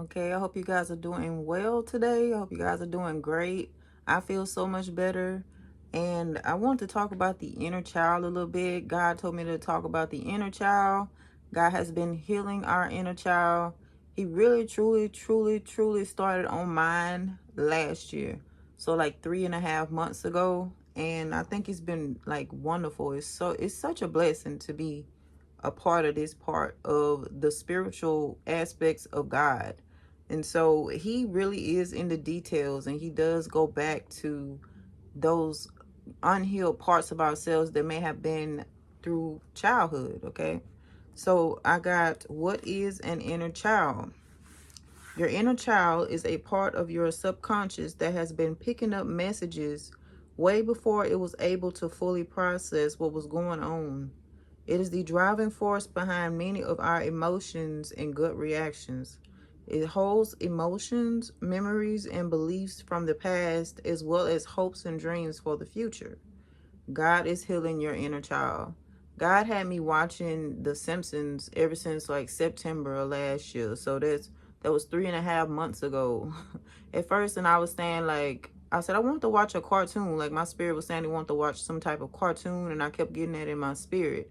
Okay, I hope you guys are doing well today. I hope you guys are doing great. I feel so much better. And I want to talk about the inner child a little bit. God told me to talk about the inner child. God has been healing our inner child. He really, truly, truly, truly started on mine last year. So like 3.5 months ago. And I think it's been like wonderful. It's such a blessing to be a part of this part of the spiritual aspects of God. And so he really is in the details, and he does go back to those unhealed parts of ourselves that may have been through childhood. Okay. So I got, what is an inner child? Your inner child is a part of your subconscious that has been picking up messages way before it was able to fully process what was going on. It is the driving force behind many of our emotions and gut reactions. It holds emotions, memories, and beliefs from the past, as well as hopes and dreams for the future. God is healing your inner child. God had me watching The Simpsons ever since like September of last year. So that was 3.5 months ago. At first, and I was saying, like, I said I want to watch a cartoon. Like, my spirit was saying I want to watch some type of cartoon, and I kept getting that in my spirit.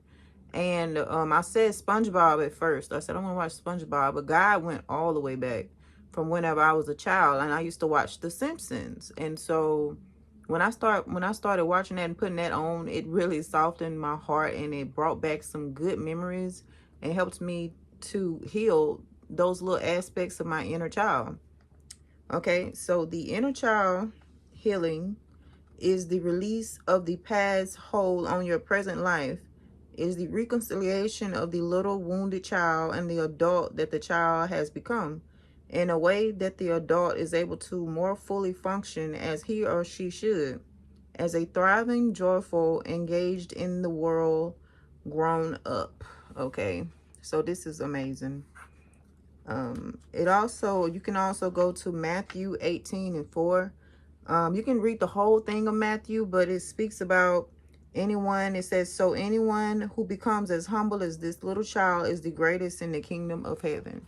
And I said SpongeBob at first. I said I want to watch SpongeBob, but God went all the way back from whenever I was a child, and I used to watch The Simpsons. And so when I started watching that and putting that on, it really softened my heart, and it brought back some good memories and helped me to heal those little aspects of my inner child. Okay, so the inner child healing is the release of the past hold on your present life. It is the reconciliation of the little wounded child and the adult that the child has become, in a way that the adult is able to more fully function as he or she should, as a thriving, joyful, engaged in the world grown up. Okay, so this is amazing. You can also go to Matthew 18:4. You can read the whole thing of Matthew, but it speaks about anyone. It says, so anyone who becomes as humble as this little child is the greatest in the kingdom of heaven.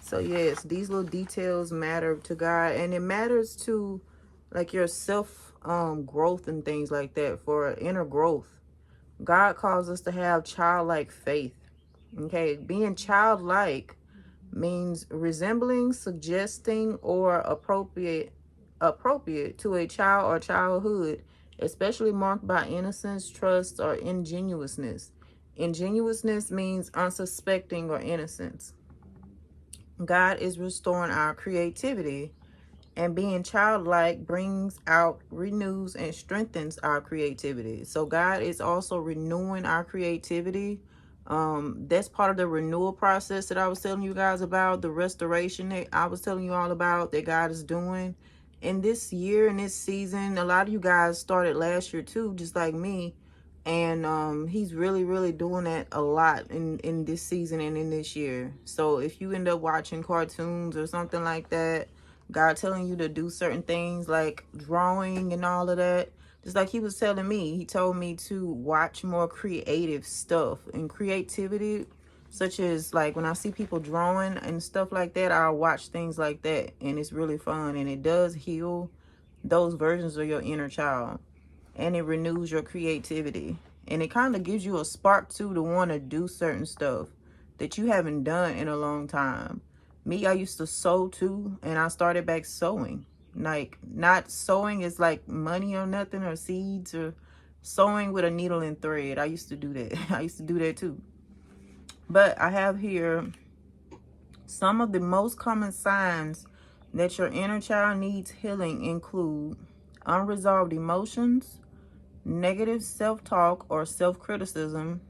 So yes, these little details matter to God, and it matters to like your self growth and things like that, for inner growth. God calls us to have childlike faith. Okay, being childlike means resembling, suggesting, or appropriate to a child or childhood, especially marked by innocence, trust, or ingenuousness. Ingenuousness means unsuspecting or innocence. God is restoring our creativity, and being childlike brings out, renews, and strengthens our creativity. So God is also renewing our creativity. That's part of the renewal process that I was telling you guys about, the restoration that I was telling you all about, that God is doing in this year, in this season. A lot of you guys started last year too, just like me. And he's really, really doing that a lot in this season and in this year. So if you end up watching cartoons or something like that, God telling you to do certain things like drawing and all of that, just like he was telling me, he told me to watch more creative stuff and creativity, such as like when I see people drawing and stuff like that, I'll watch things like that, and it's really fun, and it does heal those versions of your inner child, and it renews your creativity, and it kind of gives you a spark too to want to do certain stuff that you haven't done in a long time. Me, I used to sew too, and I started back sewing. Like, not sewing is like money or nothing, or seeds, or sewing with a needle and thread. I used to do that. I used to do that too. But I have here some of the most common signs that your inner child needs healing include unresolved emotions, negative self-talk or self-criticism,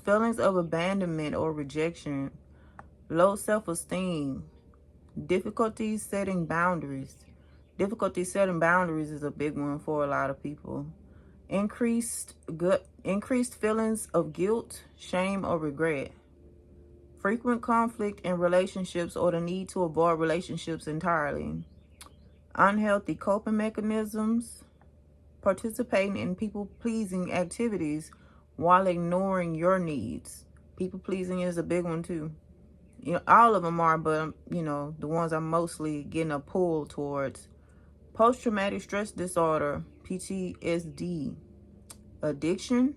feelings of abandonment or rejection, low self-esteem, difficulty setting boundaries. Difficulty setting boundaries is a big one for a lot of people. Increased feelings of guilt, shame, or regret. Frequent conflict in relationships or the need to avoid relationships entirely. Unhealthy coping mechanisms. Participating in people-pleasing activities while ignoring your needs. People-pleasing is a big one too. You know, all of them are, but you know, the ones I'm mostly getting a pull towards: post-traumatic stress disorder, PTSD, addiction,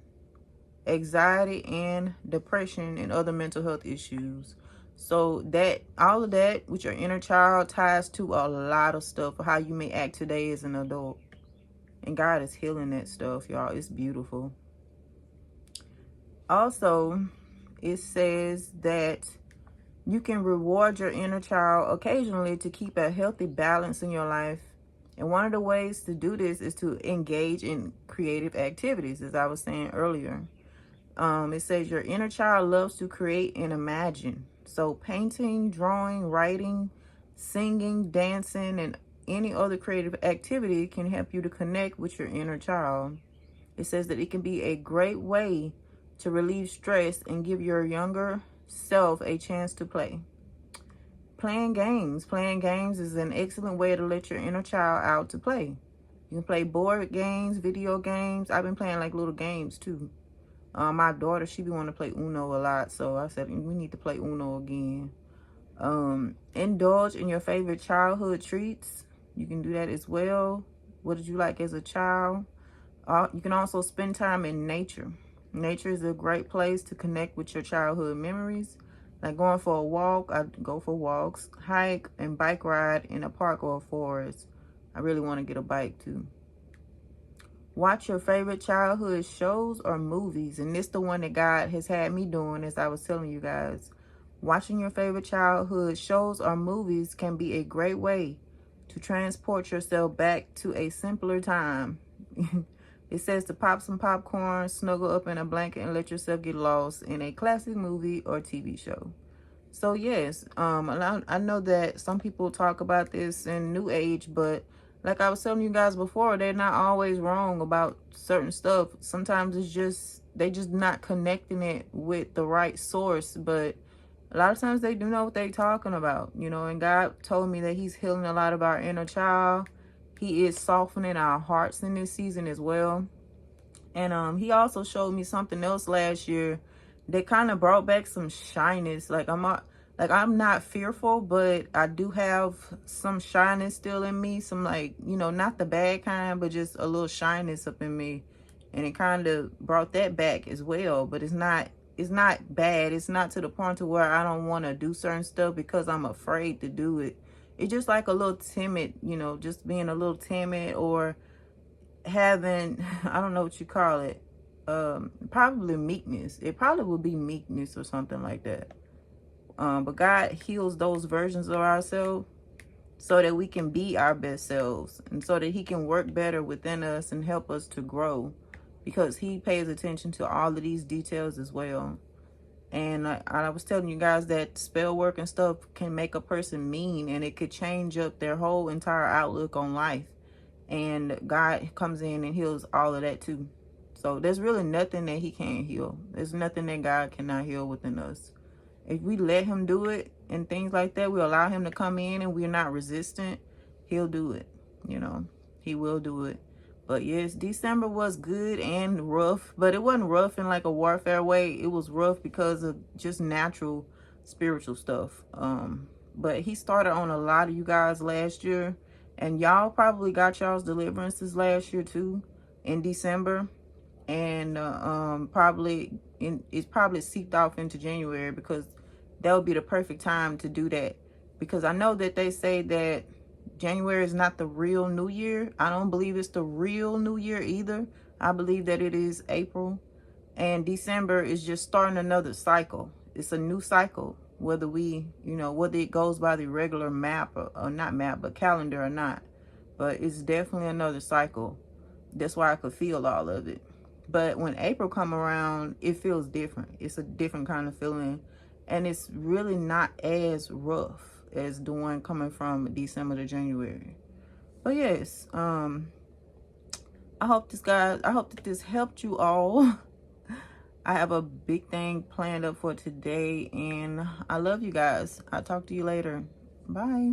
anxiety, and depression, and other mental health issues. So that, all of that with your inner child, ties to a lot of stuff, how you may act today as an adult. And God is healing that stuff, y'all. It's beautiful. Also, it says that you can reward your inner child occasionally to keep a healthy balance in your life. And one of the ways to do this is to engage in creative activities, as I was saying earlier. It says your inner child loves to create and imagine. So painting, drawing, writing, singing, dancing, and any other creative activity can help you to connect with your inner child. It says that it can be a great way to relieve stress and give your younger self a chance to play. Playing games. Playing games is an excellent way to let your inner child out to play. You can play board games, video games. I've been playing like little games too. My daughter, she be wanting to play Uno a lot, so I said we need to play Uno again. Indulge in your favorite childhood treats. You can do that as well. What did you like as a child? You can also spend time in nature. Nature is a great place to connect with your childhood memories. Like going for a walk, I go for walks, hike and bike ride in a park or a forest. I really want to get a bike too. Watch your favorite childhood shows or movies. And this the one that God has had me doing, as I was telling you guys. Watching your favorite childhood shows or movies can be a great way to transport yourself back to a simpler time. It says to pop some popcorn, snuggle up in a blanket, and let yourself get lost in a classic movie or TV show. So yes, I know that some people talk about this in New Age, but like I was telling you guys before, they're not always wrong about certain stuff. Sometimes it's just, they just not connecting it with the right source, but a lot of times they do know what they're talking about, you know. And God told me that he's healing a lot of our inner child. He is softening our hearts in this season as well. And he also showed me something else last year that kind of brought back some shyness. Like I'm not fearful, but I do have some shyness still in me. Some, like, you know, not the bad kind, but just a little shyness up in me. And it kind of brought that back as well. But it's not bad. It's not to the point to where I don't want to do certain stuff because I'm afraid to do it. It's just like a little timid, you know, just being a little timid, or having, I don't know what you call it, probably meekness. It probably would be meekness or something like that. But God heals those versions of ourselves so that we can be our best selves, and so that he can work better within us and help us to grow, because he pays attention to all of these details as well. And I was telling you guys that spell work and stuff can make a person mean, and it could change up their whole entire outlook on life. And God comes in and heals all of that too. So there's really nothing that he can't heal. There's nothing that God cannot heal within us. If we let him do it and things like that, we allow him to come in and we're not resistant, he'll do it. You know, he will do it. But yes, December was good and rough, but it wasn't rough in like a warfare way. It was rough because of just natural spiritual stuff. But he started on a lot of you guys last year, and y'all probably got y'all's deliverances last year too in December. And it's probably seeped off into January, because that would be the perfect time to do that. Because I know that they say that January is not the real new year. I don't believe it's the real new year either. I believe that it is April, and December is just starting another cycle. It's a new cycle, whether we, you know, whether it goes by the regular map or not map, but calendar or not. But it's definitely another cycle. That's why I could feel all of it. But when April come around, it feels different. It's a different kind of feeling, and it's really not as rough as the one coming from December to January. But yes, I hope that this helped you all. I have a big thing planned up for today, and I love you guys. I'll talk to you later. Bye.